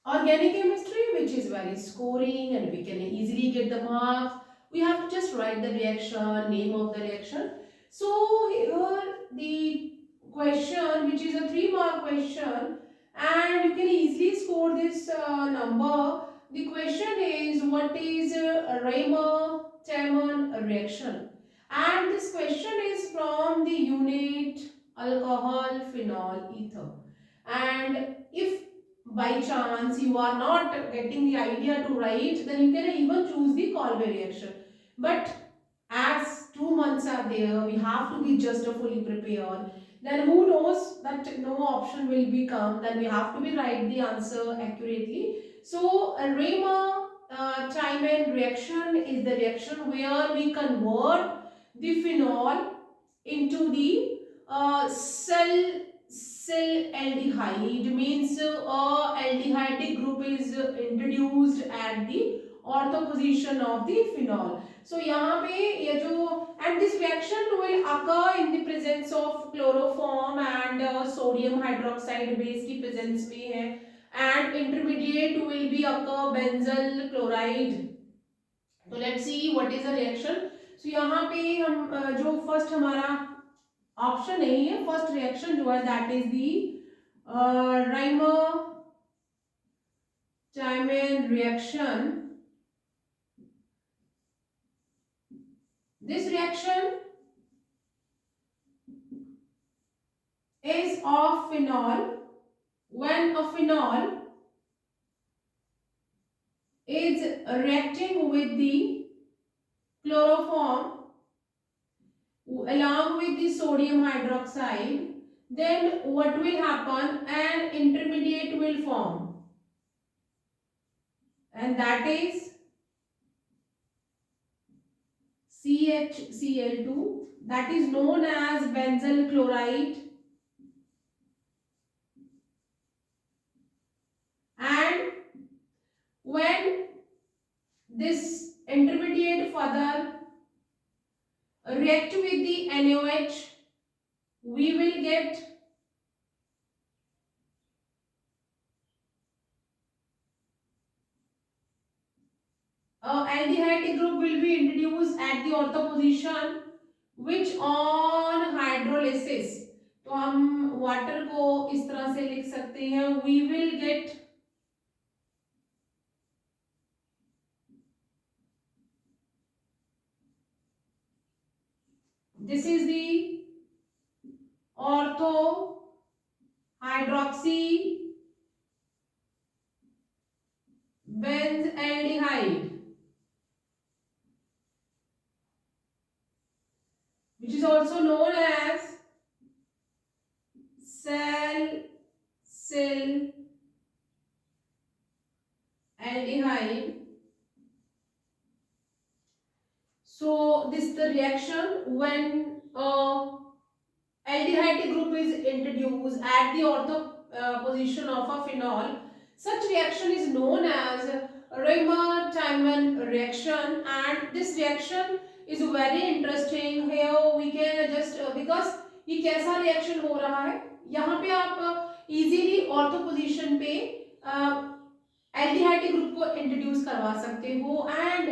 Organic chemistry, which is very scoring and we can easily get the marks. We have to just write the reaction, name of the reaction. So here the question, which is a 3 mark question, and you can easily score this number. The question is, what is a Raymer-Tammann reaction? And this question is from the unit alcohol, phenol, ether. And if by chance you are not getting the idea to write, then you can even choose the Kolbe reaction. But as 2 months are there, we have to be just fully prepared. Then who knows that no option will become, then we have to be write the answer accurately. So a Raymer-Tammann reaction is the reaction where we convert the phenol into the cell aldehyde, means aldehydic group is introduced at the ortho position of the phenol. So यहाँ पे ये जो, and this reaction will occur in the presence of chloroform and sodium hydroxide base की presence में है, and intermediate will be occur benzyl chloride. तो let's see what is the reaction. So यहाँ पे हम जो first हमारा ऑप्शन नहीं है, फर्स्ट रिएक्शन जो है that is the Raymer-Tammann reaction. This reaction is of phenol. When a phenol is reacting with the chloroform along with the sodium hydroxide, then what will happen? An intermediate will form, and that is CHCl2, that is known as benzyl chloride, and when this intermediate further react with the NaOH, we will get aldehyde group will be introduced at the ortho position, which on hydrolysis, तो हम water को इस तरह से लिख सकते हैं, we will get this is the ortho hydroxy benzaldehyde, which is also known as salicyl aldehyde. So this is the reaction when aldehyde group is introduced at the ortho position of a phenol. Such reaction is known as Raymer-Tammann reaction, and this reaction is very interesting. Here we can just because ये कैसा reaction हो रहा है, यहाँ पे आप easily ortho position पे aldehyde group को इंट्रोड्यूस करवा सकते हो, and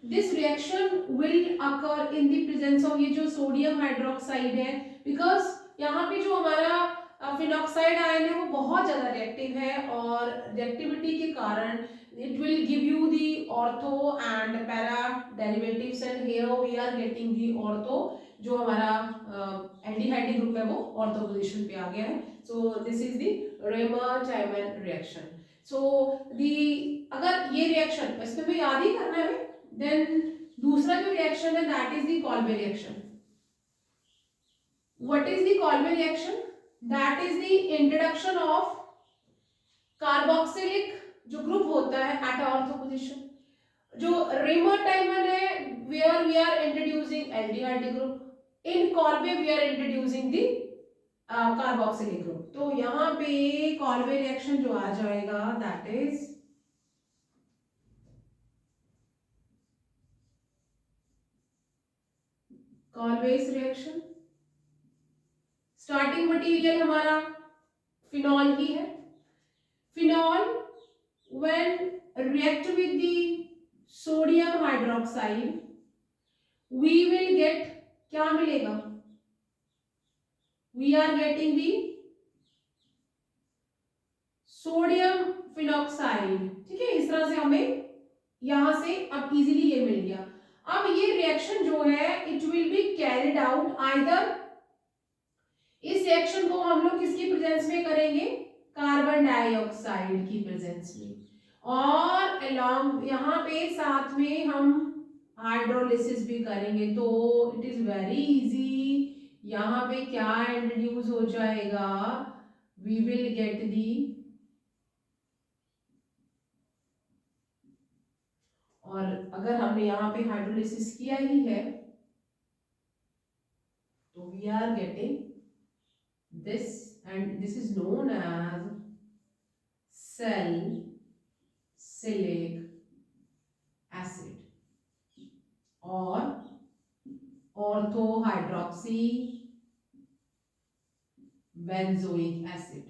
this reaction will occur in the presence of ये जो सोडियम हाइड्रोक्साइड है, बिकॉज यहाँ पे जो हमारा फिनॉक्साइड आयन है वो बहुत ज़्यादा रिएक्टिव है, और रिएक्टिविटी के कारण it will give you the ortho and para derivatives, and here we are getting the ortho, जो हमारा एल्डिहाइड ग्रुप है वो ऑर्थो पोजीशन पे आ गया है. So this is the Raymer-Tammann reaction. So the अगर ये रिएक्शन इसमें भी याद ही करना है, देन दूसरा जो रिएक्शन है that is the Kolbe reaction. What is the Kolbe reaction? That is the introduction of carboxylic जो ग्रुप होता है एट ऑर्थो पोजीशन. जो Raymer-Tammann है where we are introducing aldehyde group, in Kolbe we are introducing the carboxylic group. तो यहाँ पे Kolbe reaction जो आ जाएगा that is Kolbe's reaction. Starting material हमारा फिनॉल ही है. Phenol when react with the sodium hydroxide we will get, क्या मिलेगा, we are getting the sodium phenoxide. ठीक है, इस तरह से हमें यहां से अब इजीली ये मिल गया। अब ये रिएक्शन जो है it will be carried out either, इस रिएक्शन को हम लोग किसकी प्रेजेंस में करेंगे, कार्बन डाइऑक्साइड की प्रेजेंस में, और अलोंग यहाँ पे साथ में हम हाइड्रोलिसिस भी करेंगे। तो इट इज वेरी इजी, यहाँ पे क्या इंट्रोड्यूस हो जाएगा, वी विल गेट दी, और अगर हमने यहाँ पे हाइड्रोलिसिस किया ही है तो we are getting this, and this is known as salicylic acid or orthohydroxy benzoic acid.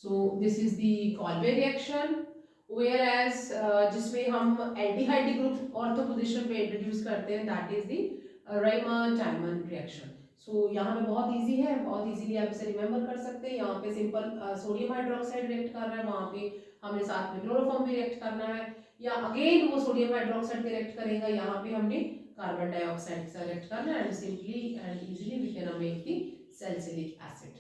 So this is the Colbe reaction, whereas जिसमें हम aldehyde group ortho position पे introduce करते हैं, that is the Reimer-Tiemann reaction. सो यहाँ पे बहुत easy है, बहुत इजीली आप इसे रिमेंबर कर सकते हैं। यहाँ पे सिंपल सोडियम हाइड्रोक्साइड रिएक्ट कर रहा है, वहाँ पे हमने साथ में क्लोरोफॉर्म भी रिएक्ट करना है, या अगेन वो सोडियम हाइड्रोक्साइड पे रिएक्ट करेगा, यहाँ पे हमने कार्बन डाइऑक्साइड से रिएक्ट करना है, and simply and easily we can make the salicylic acid.